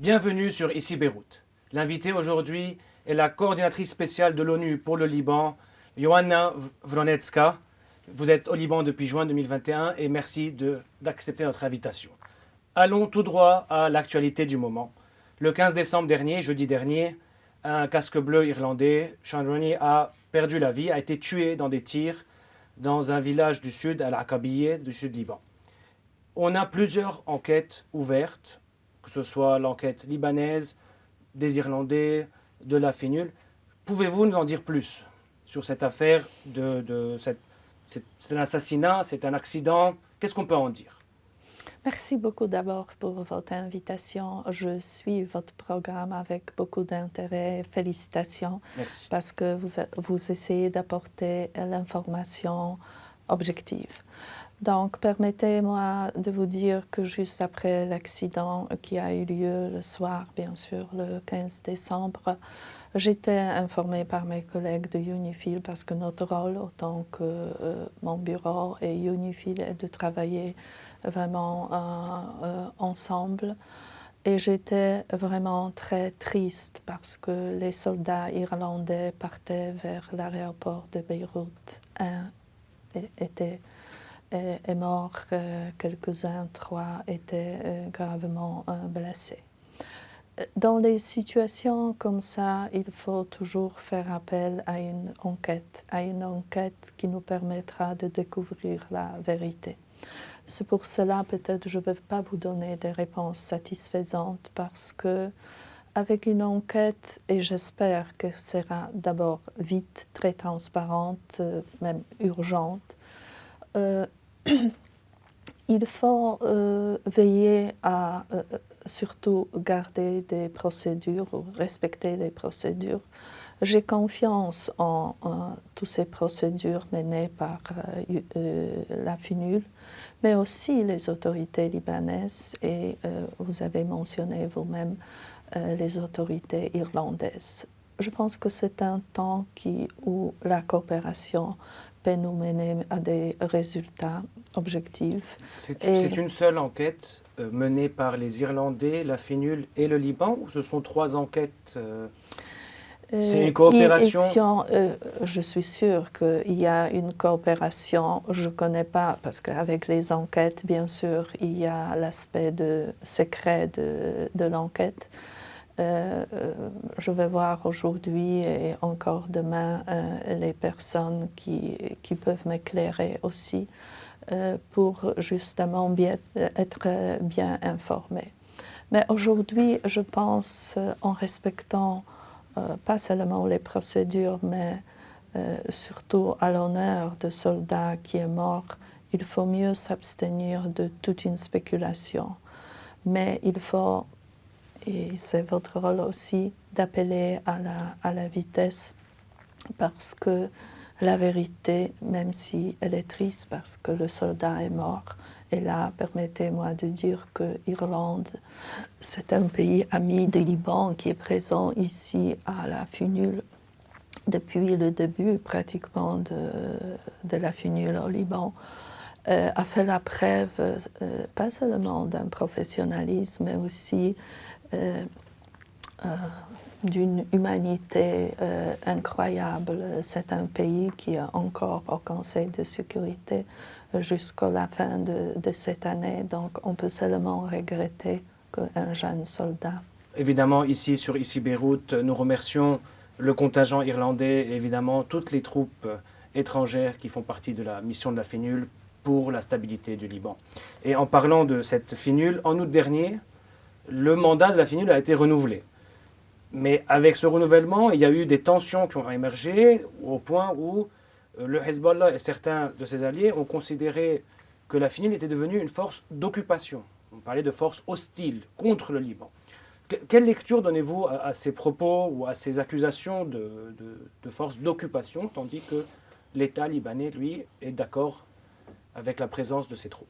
Bienvenue sur Ici Beyrouth. L'invitée aujourd'hui est la coordinatrice spéciale de l'ONU pour le Liban, Joanna Wronecka. Vous êtes au Liban depuis juin 2021 et merci d'accepter notre invitation. Allons tout droit à l'actualité du moment. Le 15 décembre dernier, jeudi dernier, un casque bleu irlandais, Sean Roney, a perdu la vie, a été tué dans des tirs dans un village du sud, à l'Aqabiyeh, du sud Liban. On a plusieurs enquêtes ouvertes, que ce soit l'enquête libanaise, des Irlandais, de la FINUL. Pouvez-vous nous en dire plus sur cette affaire c'est un assassinat, c'est un accident? Qu'est-ce qu'on peut en dire? Merci beaucoup d'abord pour votre invitation. Je suis votre programme avec beaucoup d'intérêt. Félicitations. Merci. Parce que vous essayez d'apporter l'information objective. Donc, permettez-moi de vous dire que juste après l'accident qui a eu lieu le soir, bien sûr, le 15 décembre, j'étais informée par mes collègues de UNIFIL parce que notre rôle, autant que mon bureau et UNIFIL, est de travailler vraiment ensemble. Et j'étais vraiment très triste parce que les soldats irlandais partaient vers l'aéroport de Beyrouth. Un est mort, quelques-uns, 3 étaient gravement blessés. Dans les situations comme ça, il faut toujours faire appel à une enquête qui nous permettra de découvrir la vérité. C'est pour cela peut-être je ne vais pas vous donner des réponses satisfaisantes parce que avec une enquête, et j'espère que ce sera d'abord vite, très transparente, même urgente, il faut veiller à surtout garder des procédures ou respecter les procédures. J'ai confiance en toutes ces procédures menées par la FINUL, mais aussi les autorités libanaises et vous avez mentionné vous-même les autorités irlandaises. Je pense que c'est un temps où la coopération peut nous mener à des résultats objectifs. C'est une seule enquête menée par les Irlandais, la FINUL et le Liban, ou ce sont 3 enquêtes c'est une coopération? Je suis sûre qu'il y a une coopération. Je ne connais pas, parce qu'avec les enquêtes, bien sûr, il y a l'aspect secret de l'enquête. Je vais voir aujourd'hui et encore demain les personnes qui peuvent m'éclairer aussi pour justement être bien informés. Mais aujourd'hui, je pense, en respectant pas seulement les procédures, mais surtout à l'honneur de soldats qui est mort, il faut mieux s'abstenir de toute une spéculation. Mais il faut, et c'est votre rôle aussi, d'appeler à la vitesse parce que la vérité, même si elle est triste parce que le soldat est mort, et là, permettez-moi de dire que l'Irlande, c'est un pays ami du Liban qui est présent ici à la FINUL depuis le début pratiquement de la FINUL au Liban, a fait la preuve pas seulement d'un professionnalisme, mais aussi d'une humanité incroyable. C'est un pays qui est encore au Conseil de sécurité jusqu'à la fin de cette année. Donc on peut seulement regretter qu'un jeune soldat. Évidemment, ici sur Ici Beyrouth, nous remercions le contingent irlandais et évidemment toutes les troupes étrangères qui font partie de la mission de la FINUL pour la stabilité du Liban. Et en parlant de cette FINUL, en août dernier, le mandat de la FINUL a été renouvelé. Mais avec ce renouvellement, il y a eu des tensions qui ont émergé au point où le Hezbollah et certains de ses alliés ont considéré que la FINUL était devenue une force d'occupation. On parlait de force hostile contre le Liban. Quelle lecture donnez-vous à ces propos ou à ces accusations de force d'occupation, tandis que l'État libanais, lui, est d'accord avec la présence de ses troupes?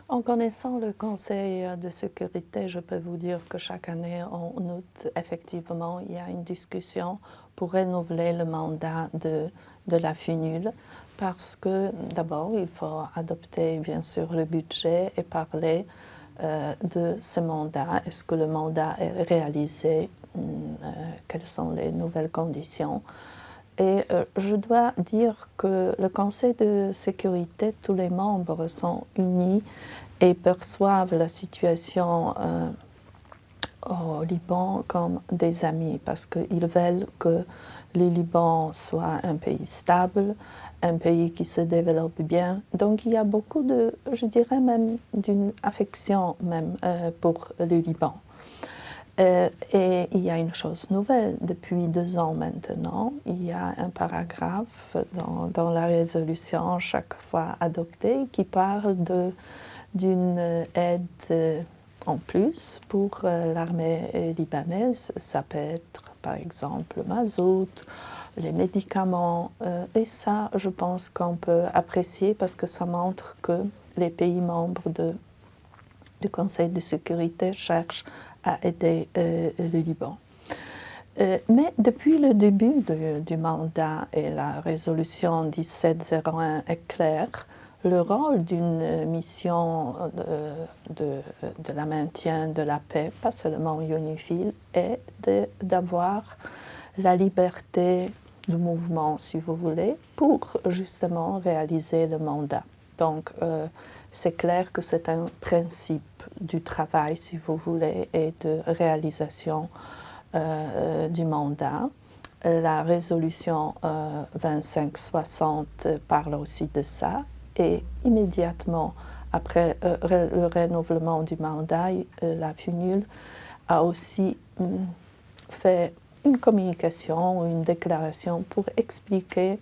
En connaissant le Conseil de sécurité, je peux vous dire que chaque année, en août, effectivement, il y a une discussion pour renouveler le mandat de la FINUL parce que, d'abord, il faut adopter, bien sûr, le budget et parler de ce mandat. Est-ce que le mandat est réalisé? Quelles sont les nouvelles conditions? Et je dois dire que le Conseil de sécurité, tous les membres sont unis et perçoivent la situation au Liban comme des amis parce qu'ils veulent que le Liban soit un pays stable, un pays qui se développe bien. Donc il y a beaucoup de, je dirais même, d'une affection même pour le Liban. Et il y a une chose nouvelle, depuis 2 ans maintenant, il y a un paragraphe dans la résolution chaque fois adoptée qui parle d'une aide en plus pour l'armée libanaise. Ça peut être par exemple le mazout, les médicaments, et ça je pense qu'on peut apprécier parce que ça montre que les pays membres du Conseil de sécurité cherchent à aider le Liban. Mais depuis le début du mandat et la résolution 1701 est claire, le rôle d'une mission de la maintien de la paix, pas seulement UNIFIL, est d'avoir la liberté de mouvement, si vous voulez, pour justement réaliser le mandat. Donc, c'est clair que c'est un principe du travail, si vous voulez, et de réalisation du mandat. La résolution 2560 parle aussi de ça. Et immédiatement après le renouvellement du mandat, la FUNUL a aussi fait une communication ou une déclaration pour expliquer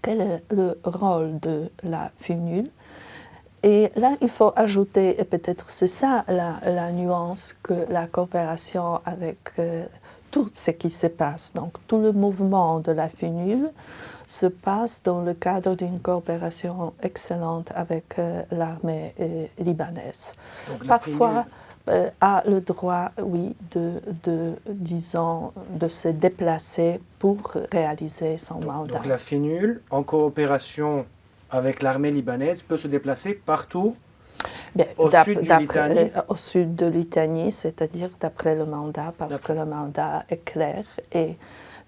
quel est le rôle de la FUNUL. Et là, il faut ajouter, et peut-être c'est ça la nuance, que la coopération avec tout ce qui se passe, donc tout le mouvement de la FUNUL, se passe dans le cadre d'une coopération excellente avec l'armée libanaise. Donc, parfois, a le droit, oui, disons, de se déplacer pour réaliser son mandat. Donc la FINUL, en coopération avec l'armée libanaise, peut se déplacer partout au sud du Litanie. Au sud de Litanie, c'est-à-dire d'après le mandat, parce que le mandat est clair et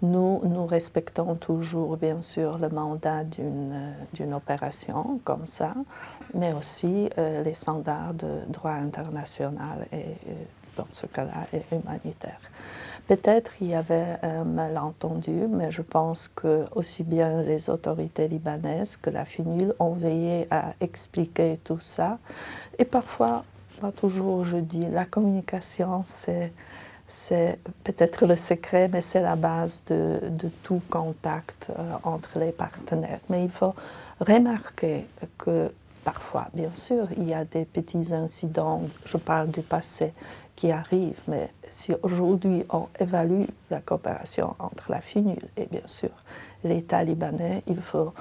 nous respectons toujours, bien sûr, le mandat d'une opération comme ça, mais aussi les standards de droit international et, dans ce cas-là, humanitaire. Peut-être il y avait un malentendu, mais je pense que aussi bien les autorités libanaises que la FINUL ont veillé à expliquer tout ça. Et parfois, pas toujours, je dis, la communication, c'est peut-être le secret, mais c'est la base de tout contact entre les partenaires. Mais il faut remarquer que parfois, bien sûr, il y a des petits incidents, je parle du passé, qui arrivent, mais si aujourd'hui on évalue la coopération entre la FINUL et bien sûr l'État libanais, il faut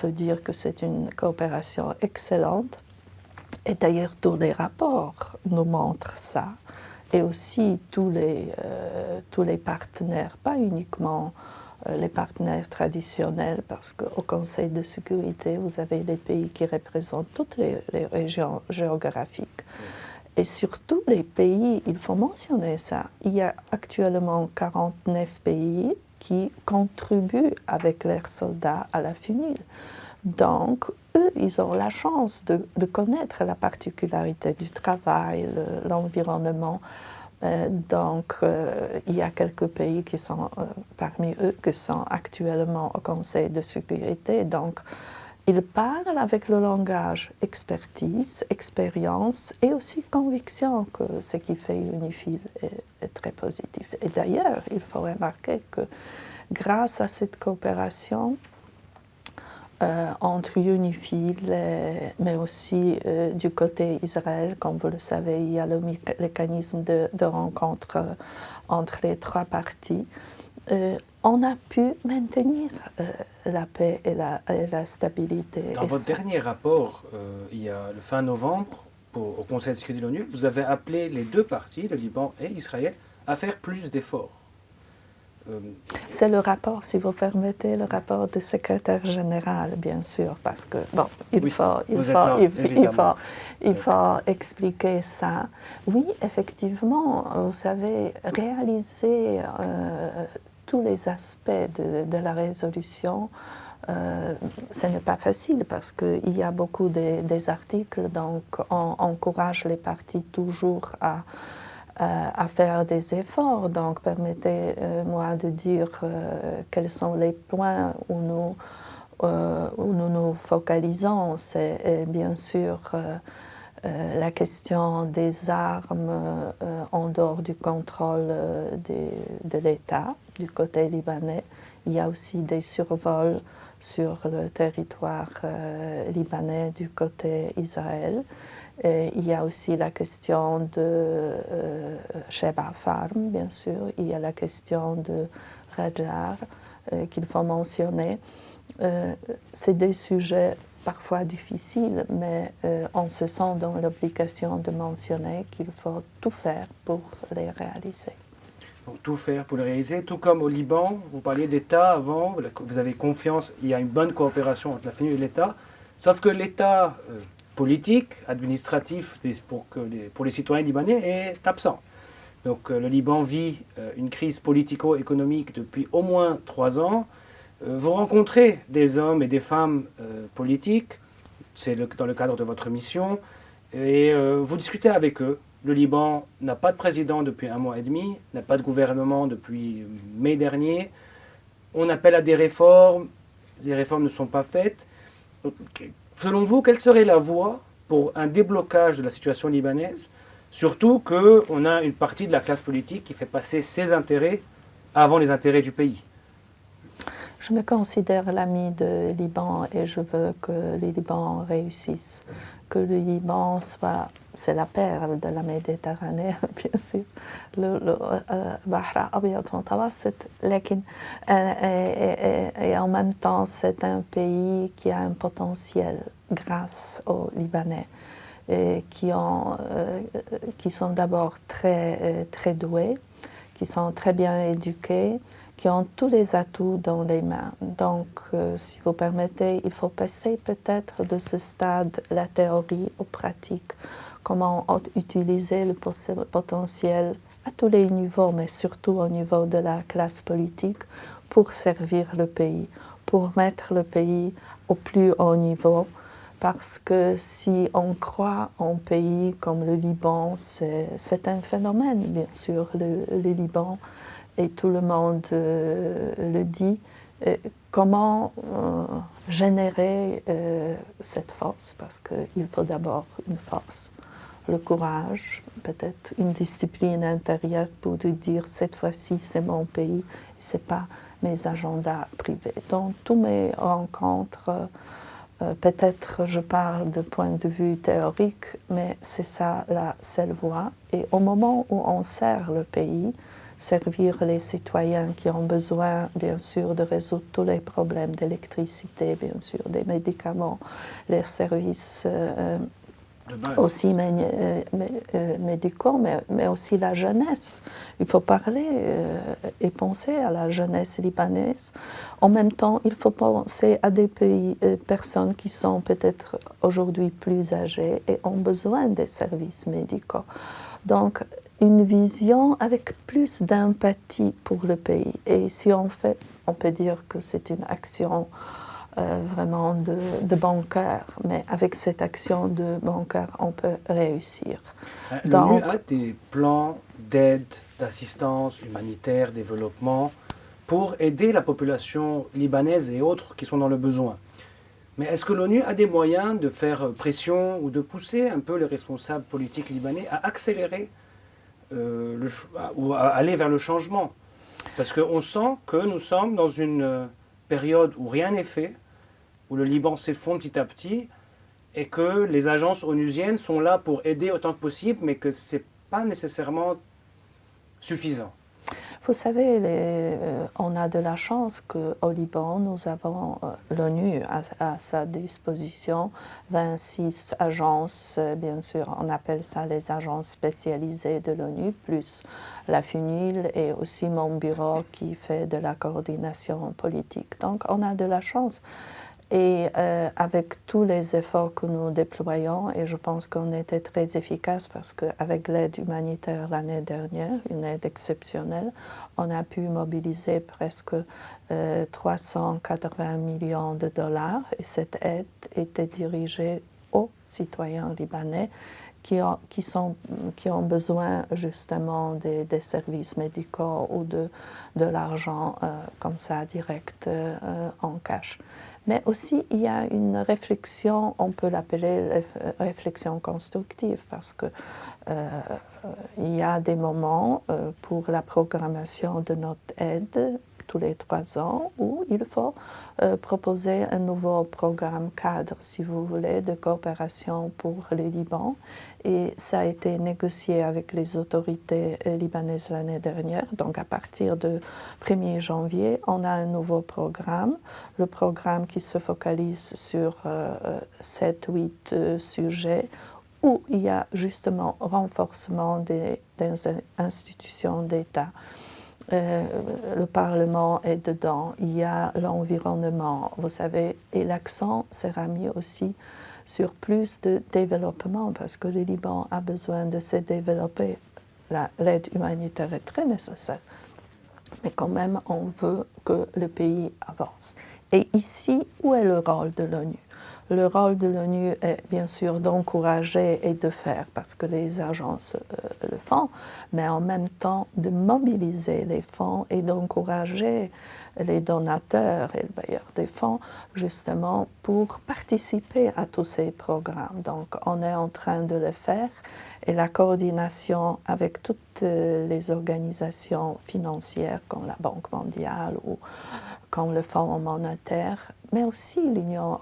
dire que c'est une coopération excellente. Et d'ailleurs, tous les rapports nous montrent ça. Et aussi tous les partenaires, pas uniquement les partenaires traditionnels, parce qu'au Conseil de sécurité, vous avez les pays qui représentent toutes les régions géographiques. Et surtout les pays, il faut mentionner ça, il y a actuellement 49 pays qui contribuent avec leurs soldats à la FINUL. Donc, eux, ils ont la chance de connaître la particularité du travail, l'environnement. Donc, il y a quelques pays qui sont parmi eux qui sont actuellement au Conseil de sécurité. Donc, ils parlent avec le langage expertise, expérience et aussi conviction que ce qui fait UNIFIL est très positif. Et d'ailleurs, il faut remarquer que grâce à cette coopération, entre UNIFIL, mais aussi du côté Israël, comme vous le savez, il y a le mécanisme de rencontre entre les 3 parties. On a pu maintenir la paix et la stabilité. Dans votre dernier rapport, il y a le fin novembre, au Conseil de sécurité de l'ONU, vous avez appelé les 2 parties, le Liban et Israël, à faire plus d'efforts. C'est le rapport, si vous permettez, le rapport du secrétaire général, bien sûr, parce que, bon, il faut expliquer ça. Oui, effectivement, vous savez, réaliser tous les aspects de la résolution, ce n'est pas facile parce qu'il y a beaucoup des articles, donc on encourage les partis toujours à faire des efforts. Donc permettez-moi de dire quels sont les points où nous focalisons. C'est bien sûr la question des armes en dehors du contrôle de l'État, du côté libanais. Il y a aussi des survols sur le territoire libanais du côté Israël. Et il y a aussi la question de Sheba Farm, bien sûr. Il y a la question de Rajar qu'il faut mentionner. C'est des sujets parfois difficiles, mais on se sent dans l'obligation de mentionner qu'il faut tout faire pour les réaliser. Donc, tout faire pour le réaliser, tout comme au Liban, vous parliez d'État avant, vous avez confiance, il y a une bonne coopération entre la famille et l'État, sauf que l'État politique, administratif pour les citoyens libanais est absent. Donc le Liban vit une crise politico-économique depuis au moins 3 ans. Vous rencontrez des hommes et des femmes politiques, c'est dans le cadre de votre mission, et vous discutez avec eux. Le Liban n'a pas de président depuis 1 mois et demi, n'a pas de gouvernement depuis mai dernier. On appelle à des réformes ne sont pas faites. Selon vous, quelle serait la voie pour un déblocage de la situation libanaise, surtout qu'on a une partie de la classe politique qui fait passer ses intérêts avant les intérêts du pays? Je me considère l'ami du Liban et je veux que le Liban réussisse. Que le Liban soit, c'est la perle de la Méditerranée, bien sûr, le Bahra Abyad Mutawassit, et en même temps c'est un pays qui a un potentiel grâce aux Libanais et qui sont d'abord très doués, qui sont très bien éduqués, qui ont tous les atouts dans les mains. Donc, si vous permettez, il faut passer peut-être de ce stade, la théorie, aux pratiques. Comment utiliser le potentiel à tous les niveaux, mais surtout au niveau de la classe politique, pour servir le pays, pour mettre le pays au plus haut niveau. Parce que si on croit en un pays comme le Liban, c'est un phénomène, bien sûr, le Liban, et tout le monde le dit, comment générer cette force, parce qu'il faut d'abord une force, le courage, peut-être une discipline intérieure pour dire cette fois-ci c'est mon pays, ce n'est pas mes agendas privés. Donc tous mes rencontres, peut-être je parle de point de vue théorique, mais c'est ça la seule voie. Et au moment où on sert le pays, servir les citoyens qui ont besoin, bien sûr, de résoudre tous les problèmes d'électricité, bien sûr, des médicaments, les services aussi médicaux, mais aussi la jeunesse. Il faut parler et penser à la jeunesse libanaise. En même temps, il faut penser à des personnes qui sont peut-être aujourd'hui plus âgées et ont besoin des services médicaux. Donc, une vision avec plus d'empathie pour le pays. Et si on fait, on peut dire que c'est une action vraiment de bon cœur, mais avec cette action de bon cœur, on peut réussir. L'ONU a des plans d'aide, d'assistance humanitaire, développement, pour aider la population libanaise et autres qui sont dans le besoin. Mais est-ce que l'ONU a des moyens de faire pression ou de pousser un peu les responsables politiques libanais à accélérer ou à aller vers le changement? Parce qu'on sent que nous sommes dans une période où rien n'est fait, où le Liban s'effondre petit à petit, et que les agences onusiennes sont là pour aider autant que possible, mais que ce n'est pas nécessairement suffisant. Vous savez, on a a de la chance qu'au Liban, nous avons l'ONU à sa disposition, 26 agences, bien sûr, on appelle ça les agences spécialisées de l'ONU, plus la FUNIL et aussi mon bureau qui fait de la coordination politique. Donc on a de la chance. Et avec tous les efforts que nous déployons, et je pense qu'on était très efficace parce qu'avec l'aide humanitaire l'année dernière, une aide exceptionnelle, on a pu mobiliser presque 380 millions de dollars et cette aide était dirigée aux citoyens libanais qui ont besoin justement des services médicaux ou de l'argent comme ça direct en cash. Mais aussi, il y a une réflexion, on peut l'appeler réflexion constructive, parce que il y a des moments pour la programmation de notre aide tous les 3 ans où il faut proposer un nouveau programme cadre, si vous voulez, de coopération pour le Liban. Et ça a été négocié avec les autorités libanaises l'année dernière. Donc à partir du 1er janvier, on a un nouveau programme, le programme qui se focalise sur 7-8 sujets où il y a justement renforcement des institutions d'État. Le Parlement est dedans, il y a l'environnement, vous savez, et l'accent sera mis aussi sur plus de développement parce que le Liban a besoin de se développer. L'aide humanitaire est très nécessaire, mais quand même on veut que le pays avance. Et ici, où est le rôle de l'ONU ? Le rôle de l'ONU est bien sûr d'encourager et de faire, parce que les agences le font, mais en même temps de mobiliser les fonds et d'encourager les donateurs et les bailleurs des fonds justement pour participer à tous ces programmes. Donc on est en train de le faire et la coordination avec toutes les organisations financières comme la Banque mondiale ou comme le Fonds monétaire, mais aussi l'Union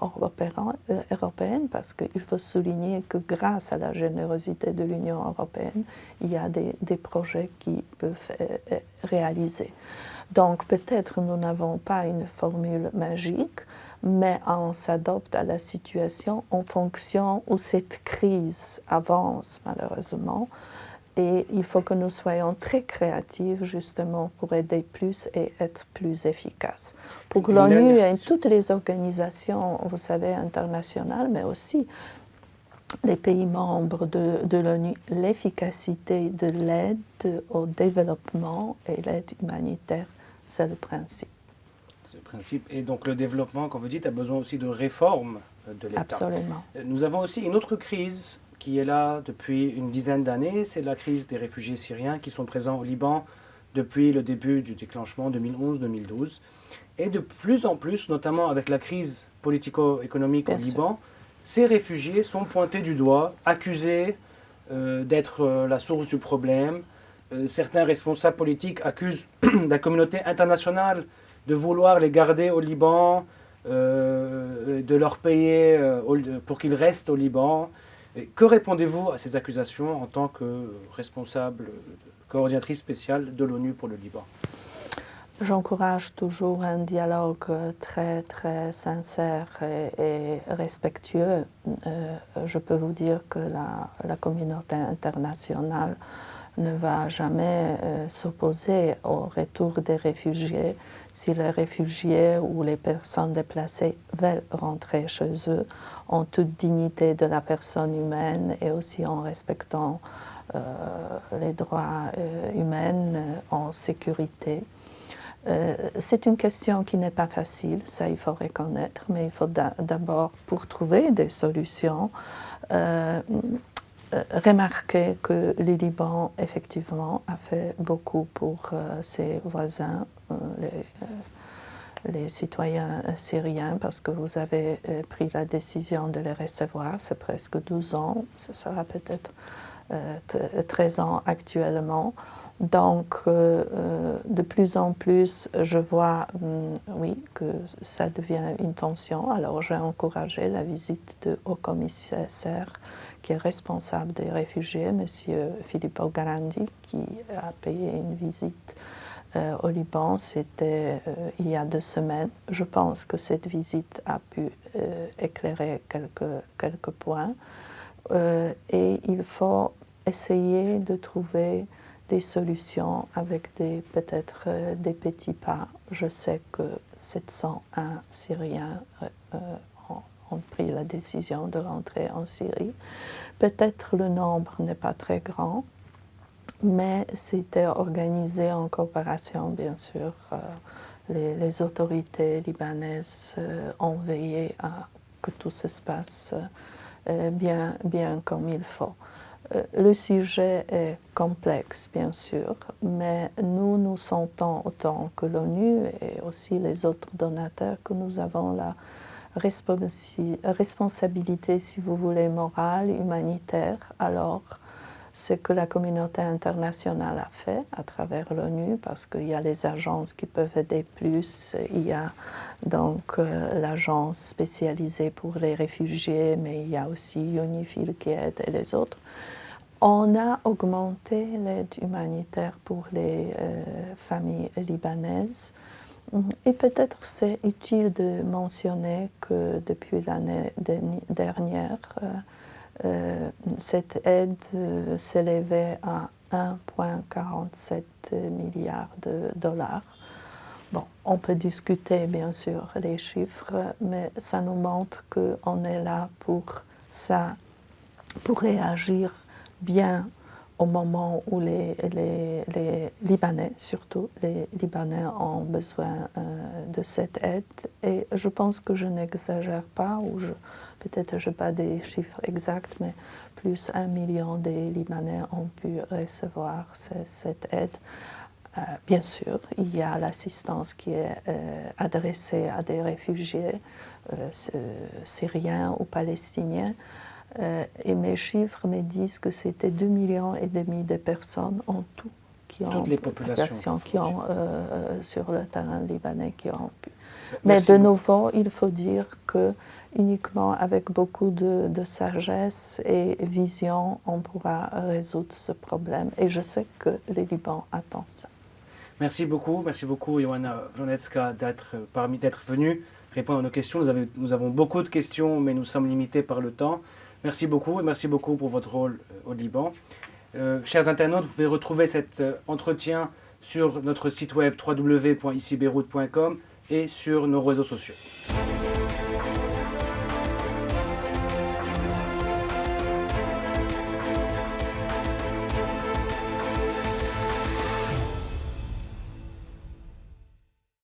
européenne, parce qu'il faut souligner que grâce à la générosité de l'Union européenne, il y a des projets qui peuvent être réalisés. Donc peut-être nous n'avons pas une formule magique, mais on s'adapte à la situation en fonction où cette crise avance malheureusement. Et il faut que nous soyons très créatifs justement pour aider plus et être plus efficaces. Pour l'ONU et toutes les organisations, vous savez, internationales, mais aussi les pays membres de l'ONU, l'efficacité de l'aide au développement et l'aide humanitaire, c'est le principe. C'est le principe. Et donc le développement, comme vous dites, a besoin aussi de réformes de l'État. Absolument. Nous avons aussi une autre crise qui est là depuis une dizaine d'années, c'est la crise des réfugiés syriens qui sont présents au Liban depuis le début du déclenchement 2011-2012. Et de plus en plus, notamment avec la crise politico-économique au Liban, ces réfugiés sont pointés du doigt, accusés d'être la source du problème. Certains responsables politiques accusent la communauté internationale de vouloir les garder au Liban, de leur payer pour qu'ils restent au Liban. Et que répondez-vous à ces accusations en tant que responsable, coordinatrice spéciale de l'ONU pour le Liban ? J'encourage toujours un dialogue très, très sincère et respectueux. Je peux vous dire que la communauté internationale ne va jamais s'opposer au retour des réfugiés si les réfugiés ou les personnes déplacées veulent rentrer chez eux en toute dignité de la personne humaine et aussi en respectant les droits humains en sécurité. C'est une question qui n'est pas facile, ça il faut reconnaître, mais il faut d'abord, pour trouver des solutions, remarquer que le Liban, effectivement, a fait beaucoup pour ses voisins, les citoyens syriens, parce que vous avez pris la décision de les recevoir, c'est presque 12 ans, ce sera peut-être 13 ans actuellement. Donc, de plus en plus, je vois, oui, que ça devient une tension. Alors, j'ai encouragé la visite du haut-commissaire qui est responsable des réfugiés, M. Filippo Grandi, qui a payé une visite au Liban, c'était il y a 2 semaines. Je pense que cette visite a pu éclairer quelques points. Et il faut essayer de trouver des solutions avec peut-être des petits pas. Je sais que 701 Syriens ont pris la décision de rentrer en Syrie. Peut-être le nombre n'est pas très grand, mais c'était organisé en coopération, bien sûr. Les autorités libanaises ont veillé à que tout se passe bien comme il faut. Le sujet est complexe, bien sûr, mais nous sentons autant que l'ONU et aussi les autres donateurs que nous avons la responsabilité, si vous voulez, morale, humanitaire. Alors, ce que la communauté internationale a fait à travers l'ONU, parce qu'il y a les agences qui peuvent aider plus, il y a donc l'agence spécialisée pour les réfugiés, mais il y a aussi UNIFIL qui aide et les autres. On a augmenté l'aide humanitaire pour les familles libanaises. Et peut-être c'est utile de mentionner que depuis l'année dernière, cette aide s'élevait à 1,47 milliard de dollars. Bon, on peut discuter bien sûr les chiffres, mais ça nous montre qu'on est là pour ça, pour réagir bien au moment où les Libanais, surtout les Libanais, ont besoin de cette aide. Et je pense que je n'exagère pas, ou peut-être je n'ai pas des chiffres exacts, mais plus 1 million des Libanais ont pu recevoir cette aide. Bien sûr, il y a l'assistance qui est adressée à des réfugiés syriens ou palestiniens. Et mes chiffres me disent que c'était 2,5 millions de personnes en tout toutes les populations qui ont sur le terrain libanais qui ont pu. Mais de nouveau, il faut dire que uniquement avec beaucoup de sagesse et vision, on pourra résoudre ce problème. Et je sais que le Liban attend ça. Merci beaucoup, Ioana Vlonecka, d'être venue répondre à nos questions. Nous avons beaucoup de questions, mais nous sommes limités par le temps. Merci beaucoup et merci beaucoup pour votre rôle au Liban. Chers internautes, vous pouvez retrouver cet entretien sur notre site web www.icibeyrouth.com et sur nos réseaux sociaux.